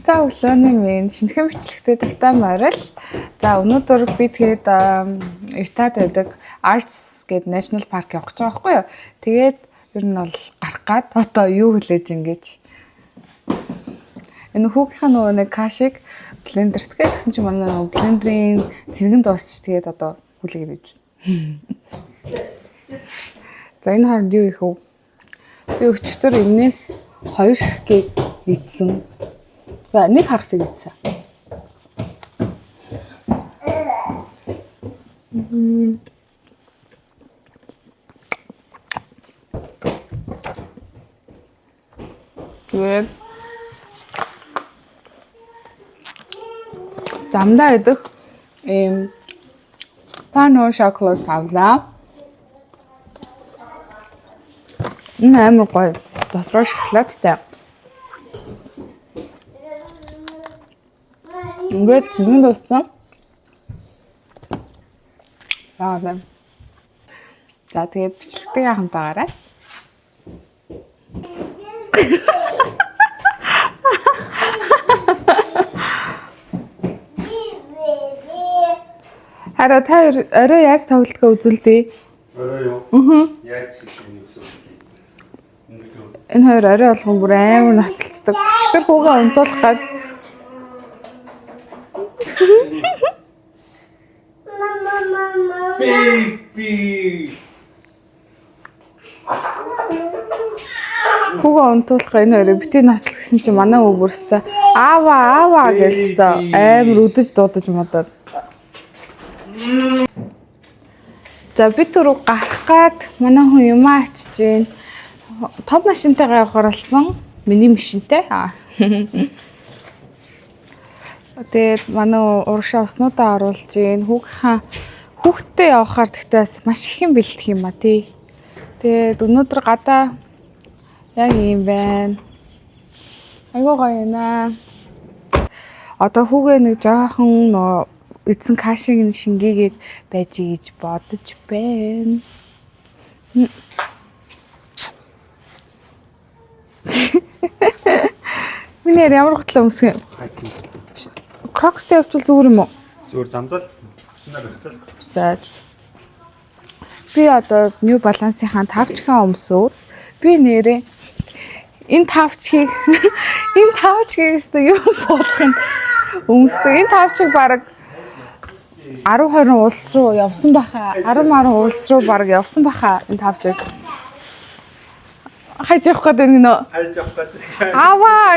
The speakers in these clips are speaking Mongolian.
За өглөөний минь шинэхэн бичлэгтэй тавтай морил. За өнөөдөр би тэгээд Utah'д байдаг Arts гэдэг National Park явах гэж байгаа байхгүй юу. Тэгээд ер нь бол гарах гад одоо юу хүлээж ингэж. Энэ хүүгийнхаа нөгөө нэг кашиг блендерт гэсэн чинь манай нөгөө блендерийн цэнгэн дуусч тэгээд одоо хүлээгээд байж байна. За энэ хооронд юу их вэ? Би өчтөр өмнөөс 2 ширхгийг ийдсэн. За нэг хагасыг ийдсэн. Тэгээд замдаа идэх пано шоколад тавлаа. Энэ амар гоё. Дотроо шоколадтай. Ингээд цэнгэн дууссан. Яагаад? За тэгээд бичлэгтэйгээ хамтаагаарай. Хараа та орой яаж тоглолтгоо үзүүлдээ? Орой юу? Яаж хийх юм бэ? Энэ хоёр орой болгон бүр амар ноцолддог. Өчтөр хүүгээ унтуулах гээд Baby. хүүгээ унтуулах энэ хоёрыг битээ ноцол гэсэн чинь манай өвөө бүрстэ аава гэж амар өдөж дуудаж модод. За бид түрүү гарах гээд манай хүн юм ачиж гин. Том машинтайгаа явахаар болсон. Миний машинтай. Тэгээд манай урагшаа уснуудаа оруулж гин. Хүүхдтэй явахаар тэгтээс маш их юм бэлдэх юм а тий. Тэгээд өнөөдөр гадаа яг юм байна. Айгуу гоё наа. Одоо хүүгээ нэг жоохон нөө эцэн кашиг шингээгээд байж гэж бодож байна. Минь ямар хөтлөө өмсгөө. Крокстэй явуул зүгээр юм уу? Зүгээр замдал. За. Би одоо New Balance-ийн 5 чихаа өмсөөд би нэрээ энэ 5 чихийг өстө юу болох юм өмсдөг. Энэ 5 чих баг 10-20 улс руу явсан баха. 10 улс руу баг явсан баха энэ 5 чих. Хайж явах гэдэг нөө. Хайж явах гэдэг. Аваа.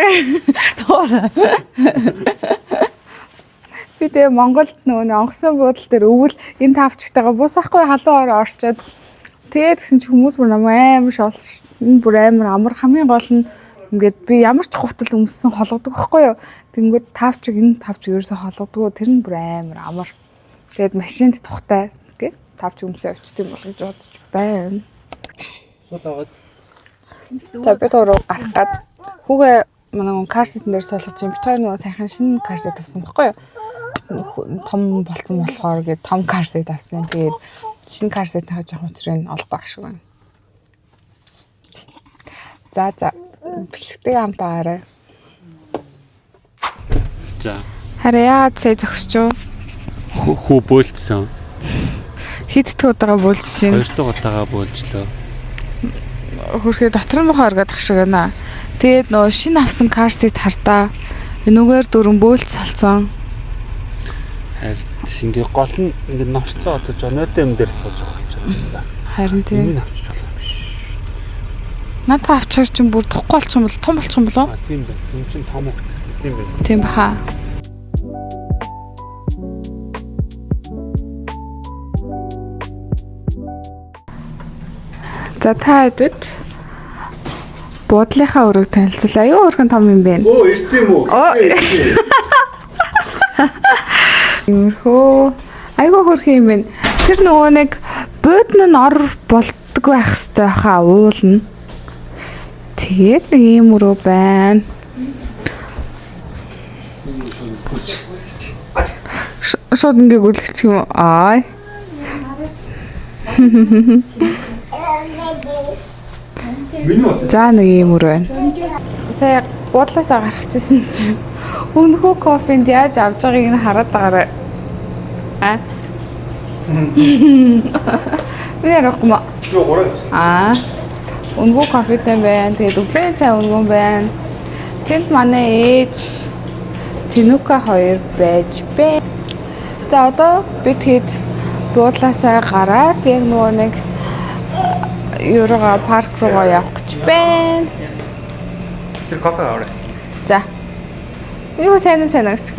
Би тэгээ Монголд нөгөө онгоцны буудлын дээр өвөл энэ тавчтайгаа бус ахгүй халуун ороо орчоод тэгээд гэсэн чи хүмүүс бүр намайг амар шоолсон шүү дээ. Энэ бүр амар амар хамгийн гол нь ингээд би ямар ч хувтал өмссөн холгодог байхгүй юу. Тэнгүүд тавчиг энэ тавчиг ерөөсө холгодог. Тэр нь бүр амар амар. Тэгээд машинд тухтай гэ тавчиг өмсөө авчт юм бол гэж бодож байна. Сууд аваад. За би дөрөв гарах гад хүүгээ манай карсетэн дээр суулгаж юм. Бид хоёр нөгөө сайхан шинэ карсет авсан байхгүй юу. Том болсон болохоор гээд том карсет авсан. Тэгээд шинэ карсетийнхаа жоохон учрыг олохгүй ашиг байна. За бичлэгтэй хамтаагаарай. За. Хараа цай зогсчоо. Хүү бөөлцсөн. Хиддэг удаага бөөлж чинь. 2 дахь удаага бөөлжлөө. Хөрхөө дотор нь мохоо оргоод ах шиг байна. Тэгээд нөө шинэ авсан карсет хартаа энүүгээр дөрөн бөөлц салцсан. Харин ингээ гол нь ингээ норцоо одоо жонойтой юм дээр сууж байгаа болж байна. Харин тийм. Энэ авчиж болох юм биш. Надад авчаар чинь бүр тухгүй болчих юм бол том болчих юм болоо? Тийм байна. Хүн чинь том хөх. Тийм байна. Тийм баха. За та хэдэд буудлынхаа өрөөг танилцуулаа. Аюу өргөн том юм бэ? Оо, ирсэн юм уу? Иймэрхүү. Айгуу хөрх юм бэ. Тэр нөгөө нэг буудлын нь ор болдгоо байх хэвээр хаа уулна. Тэгээд нэг юм өрөө байна. Шууд ингээ гүйлгчих юм. Аа. За нэг юм өрөө байна. Сая буудлаасаа гарах гэсэн чинь Өнөхөө кофенд яаж авч байгааг нь хараад байгаарай. Би ярихгүй маа. Юу гурав гэсэн. Өнөхөө кофетэй байна. Тэгээд өглөө сайн өнгөн байна. Тэнд манай ээж Тинука 2 байж бэ. За одоо би тэгэд буудлаасаа гараад яг нөгөө нэг Юурга парк руугаа явах гэж байна. Тэр кофе аваа. За. Юу сайн гэж.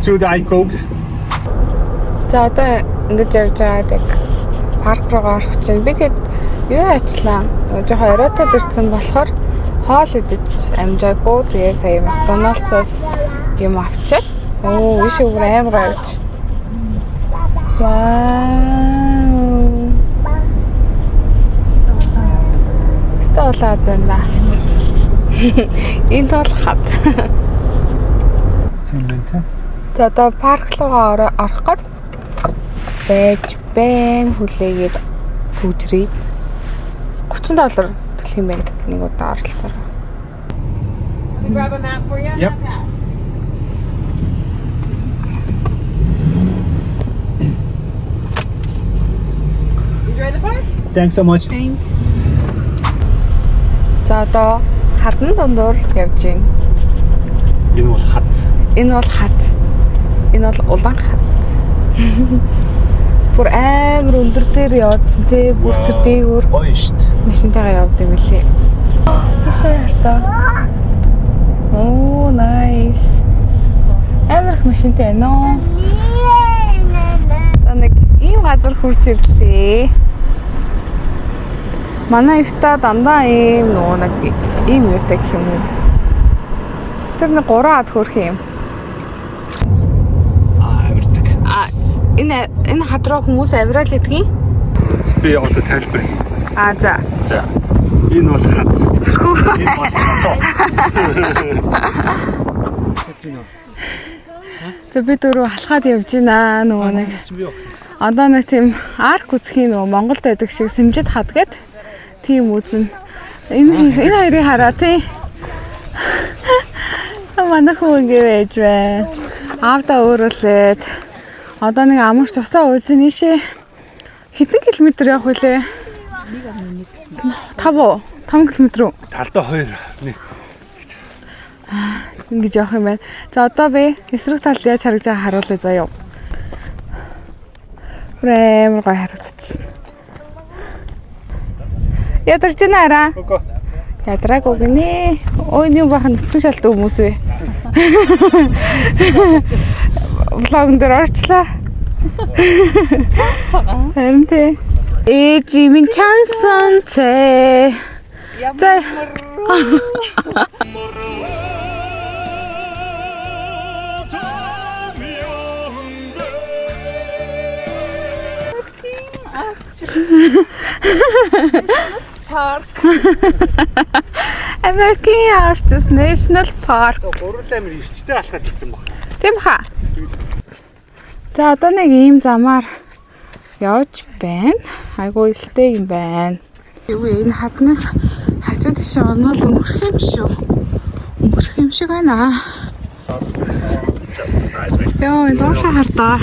Two Diet Cokes. За одоо ингэж явж байгаа яг парк руугаа орох чинь. Би тэгэд юу ажиллаа? Жохоо оройтой дэрсэн болохоор хоол идэж амжаагүй. Тэгээ сая McDonald's-аас юм авчаад. Иш өөр амар авч. Вау. Столаад байна. Энэ тол хат. Тийм байна. За одоо парк руугаа орох гээд байж байна. Хүлээгээд түүжрээд $30 төлөх юм байна. Нэг удаа оролтоор. Grab a map for you. Yep. Enjoy the park. Thanks so much. За одоо хатан дондор явж байна. Энэ бол хат. Энэ бол хат. Энэ бол улаан хат. Бүр амар өндөр дээр явдсан тий. Бүр тэр дээгүүр Гоё шүү дээ. машинтайгаа явд юм лээ. Хисээ хартаа. Оо, nice. Амар их машинтай байна уу? За нэг ийм газар хурж ирлээ. Манай ивта дандаа ийм нөгөө нэг ийм юутай гэх юм уу. Тэр нэг 3 ад хөрх юм. Авирдаг. Энэ хат руу хүмүүс авирал идэгин? Би одоо тайлбар. За. За. Энэ бол хат. Энэ бол цолоо. За би дөрөв халахад явж байна нөгөө нэг. Одоо нэг тийм арк үзхийн нөгөө Монголд байдаг шиг Сэмжид хад гэд тийм үзэн. Энэ хоёрыг хараа тий. Манай хүн ингэ байж байна. Аавда өөрөлээд одоо нэг амарч тусаа ууж нийшээ хэдэн километр явах вүлээ? 5 км. Талдаа 2. Ингэж явах юм байна. За одоо би эсрэг талд яаж харагдж байгааг харуулъя заяа. Амар гоё харагдчихна. Ядарч байна араа. Ядраагүй гинэ. Ой нэг бахан нүцгэн шалт хүмүүс вэ. Влогн дээр орчлаа. Харин тий. Ээж минь чансан тэ. За. Park. American Arts National Park. Гурван амир ирчтэй алхаад ирсэн баг. Тийм хаа. За одоо нэг ийм замаар явж байна. Айгуу илтэй юм байна. Юу энэ хатнаас хажууд тийш онол өнгөрөх юм шүү. Өнгөрөх юм шиг байна. Яа, энэ доош хартаа.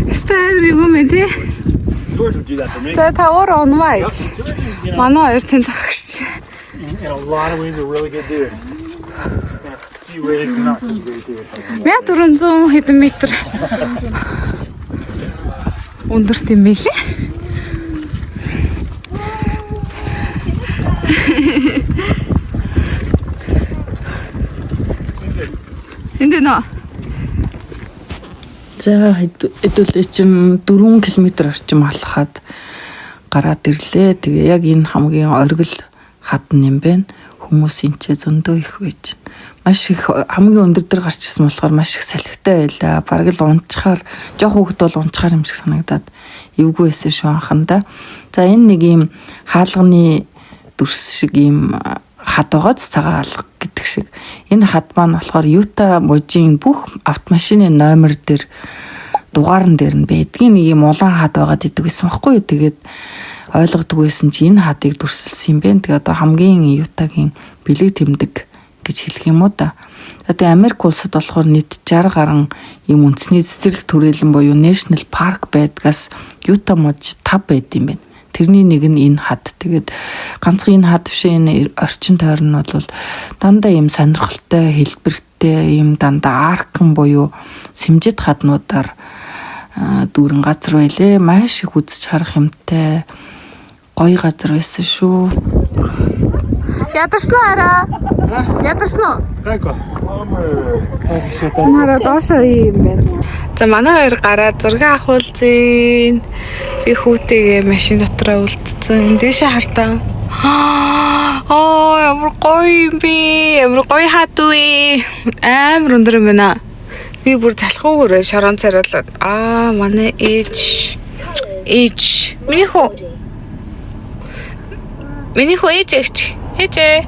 Стайр юу юм бэ? George would do that for me. За та өөр онвайж. Манай хоёр тэнд тагч. In a lot of ways, a really good dude. In a few ways, not such a great dude. 1400 хэдэн метр. Өндөрт юм билээ. Энд нөө. За хэдүүлээ чинь 4 км орчим алхаад гараад ирлээ. Тэгээ яг энэ хамгийн оргил хатан юм байна. Хүмүүсийн ч зөндөө их байж байна. Маш их хамгийн өндөр дээр гарчсан болохоор маш их салхитай байлаа. Бараг л унчхаар жоох хүүхэд бол унчхаар юм шиг санагдаад эвгүй байсан шүү анхандаа. За энэ нэг юм хаалганы дүрс шиг юм хад байгааз цагаан алга гэдэг шиг. Энэ хад маань болохоор Юта мужийн бүх автомашины номер дээр дугаарн дээр нь байдгийн нэг юм улаан хад байгаад идэг гэсэн баггүй. Тэгээд ойлгодог байсан чи энэ хадыг дүрсэлсэн юм бэ. Тэгээ одоо хамгийн Ютагийн бэлэг тэмдэг гэж хэлэх юм уу да. Одоо Америк улсад болохоор нийт 60 гаруй юм үндэсний цэцэрлэг төрөлн буюу National Park байдгаас Юта мож 5 байд юм байна. Тэрний нэг нь энэ хад. Тэгээд ганцхан энэ хад бишээ энэ орчин тойрон нь бол дандаа юм сонирхолтой хэлбэртэй юм дандаа аркан буюу сэмжид хаднуудаар дүүрэн газар байлээ. Маш их үзэж харах юмтай гоё газар байсан шүү. Ядарсан араа. Ядарсан уу? Гайгүй. Нара доошоо юм байна. За манай хоёр гараа зураг авахулж гин. Би хүүтэйгээ машин дотроо үлдсэн. Дээшээ хартаа. Ямар гоё юм бэ? Ямар гоё хад вэ? Амар өндөр юм байна. Би бүр залхуугаар шорон царайлаад. Манай ээж. Миний хүү ээжээч. Ээжээ.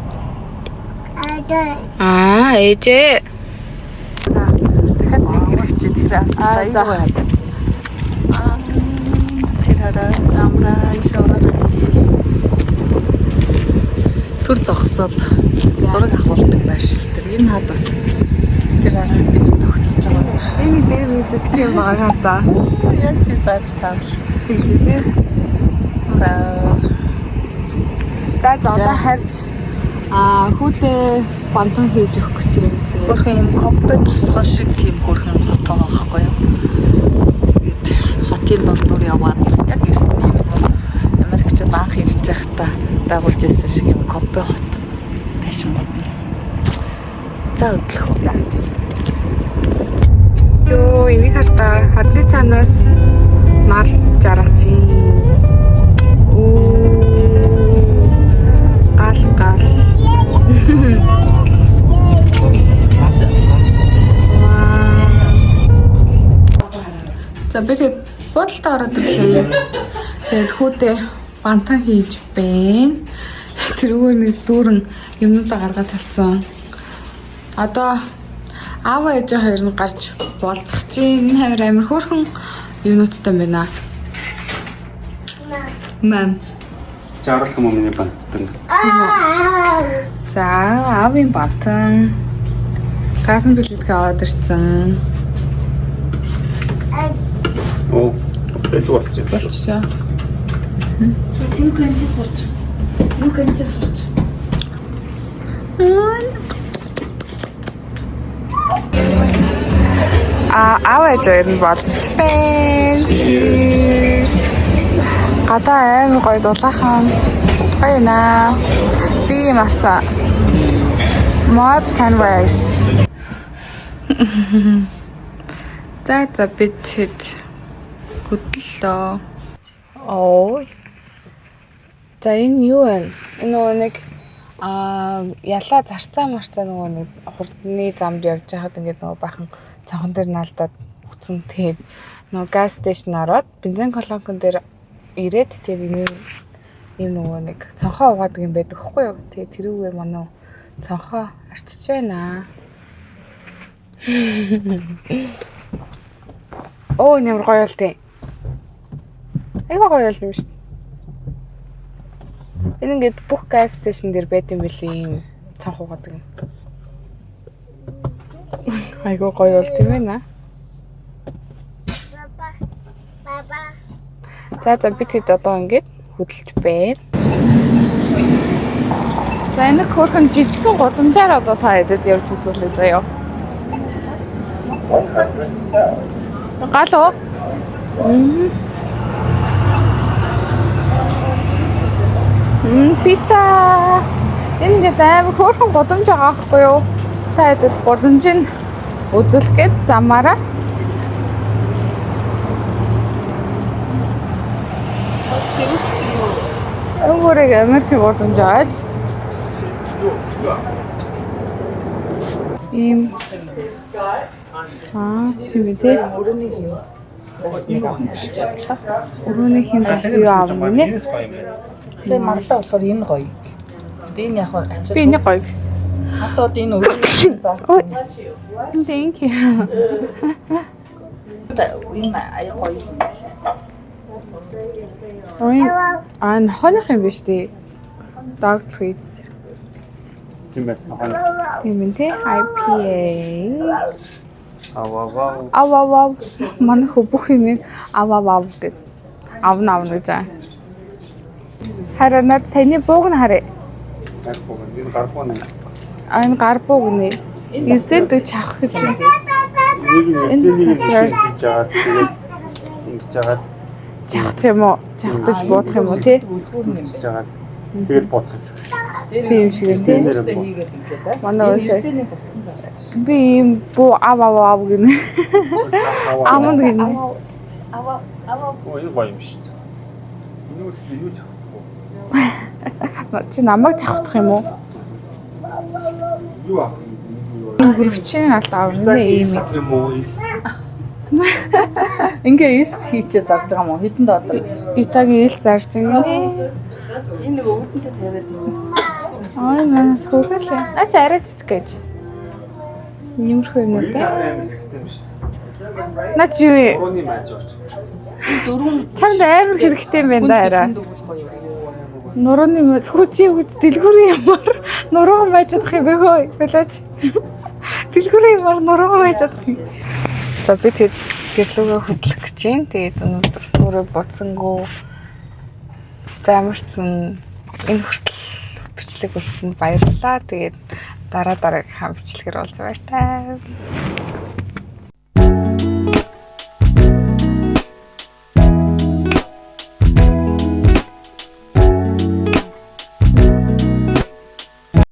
Ээжээ. За дахиад нэг хэрэгч тэр артаа за. аягүй хаад. Тэр хараа замраа ишоор түр зогсоод зураг авахулдаг байршил тэр энэ хад бас тэр хараа дээр тогтсож байгаа. Энэ дээр нэг жижиг юм байгаа хата. Яг чи зааж таавал Тэглээ. За одоо харж хүүтэй бантан хийж өгөх гэж юм. хөрхэн юм коппе тосгоо шиг тийм хөрхэн хот байгаа байхгүй юу? Тэгээд хотын дундуур яваад яг эртний Америкчууд анх ирж байхдаа байгуулж ирсэн шиг юм коппе хот байшин бодно. За өдлөх үү. Йоо, энийг хартаа хадны цаанаас нар жаргаж юм. Гал. За бид бодолтой ороод ирлээ. Тэгээд хүүтэй бантан хийж байна. Тэрүүгээр нэг дүүрэн юмнуудаа гаргаад талцсан. Одоо аав ээж хоёр нь гарч болцох чинь энэ хоёр амир хөөрхөн юмнуудтай байна. Мам. Жааруулах юм миний бантан. За аавын бантан. Гасан бэлтгэж аваад ирсэн. Оо, ээж болчих. Болчихоо. Тэнэг хэмжээ сууч. Нүг хэмжээ сууч. Аав ээж хоёр нь болчих байна. Cheers. Гадаа амар гоё дулаахан. Гоё наа. Би марса. Mob sunrise. За бид хэд хөдлөлөө. Оо. За энэ юу вэ? Энэ нөгөө нэг ялаа зарцаа марцаа нөгөө нэг хурдны замд явж байхад ингээд нөгөө бахан цонхон дээр наалдаад уцсан. Тэгээд нөгөө газ стейшн ороод бензин колонкон дээр ирээд тэр энэ нөгөө нэг цонхоо угаадаг юм байдаг хгүй юу? Тэгээд тэрүүгээр манай цонхоо арчиж байна. Оо нэмэр гоё болтой. Айгаа гоё болт юм шүү дээ. Энэ ингээд бүх газ стейшн дээр байт юм билий юм цонх угаадаг юм. Айгаа гоё болт юм байна. За бид хэд одоо ингээд хөдөлж байна. За энэ хөрхэн жижигхэн гудамжаар одоо та хэдэд явж үзүүлээ заяа. Гал уу? Пицца. Энэ ингээд амар хөрхэн гудамж байгаа байхгүй юу? Та хэдэд гудамжийг үзүүлэх гээд замаараа. Өнгөрөг Америкийн гудамж аваад ийм тийм үү? Өрөөний хэм засныг авч чадлаа. Өрөөний хэм зас юу аав нэ? Тэгээ марлаа болохоор энэ гоё. Энэ яг ачаад. Би энэ гоё гэсэн. Одоо энэ өрөөний заасан. Thank you. Энэ аяа гоё. Ой. Нохоных юм биш тий. Dog treats. Тийм байна. Тийм ээ тий. IPA. Аваа. Манайх бүх юмыг аваа гэд. Авна гэж аа. Харин над саяны бууг нь харъя. Энэ гарбуу нэ. Энэ гарбууг нэ. Ирзэнд чавх гэж. Нэг нь хийж жаад тэгээд ингэж жаад Чавхдах юм уу? Чавхдаж буудах юм уу тий? хийж жаад тэгэл бодох юм шиг. Тийм шиг тий. Манай үсээ. Эзэний тусдан зарч. Би ийм буу ав гинэ. Аманд гинэ. Оо энэ гоё юм шүү дээ. Энэ үсээ юу чавхгүй. Чи намайг чавхдах юм уу? Юу аа? Энэ хөрөгчийн алд авна ийм юм уу? Ингээ эс хийчээ зарж байгаа юм уу? Хэдэн доллар? гитагийн ил зарж байгаа нэ. Энэ нэг өвдөнтэй тавиад Ой манас хөргөлээ. Ач арай цэцэг гэж. Иймэрхүү юм уу те? Хэрэгтэй юм шүү дээ. Наа чи юу вэ? Урууны мааж орч. Чамд амар хэрэгтэй юм байна да арай. Нурууны маа хүү гэж дэлгүүрийн ямар нуруу мааждах юм бэ хөөе. Болооч. Дэлгүүрийн ямар нуруу мааждах юм. За би тэгээд гэрлүүгээ хөдлөх гэж юм. Тэгээд өнөөдөр өөрөө буцсангуу замарсан энэ хүртэл бичлэг үзсэнд баярлалаа. Тэгээд дараагийн бичлэгээр уулзъя баяртай.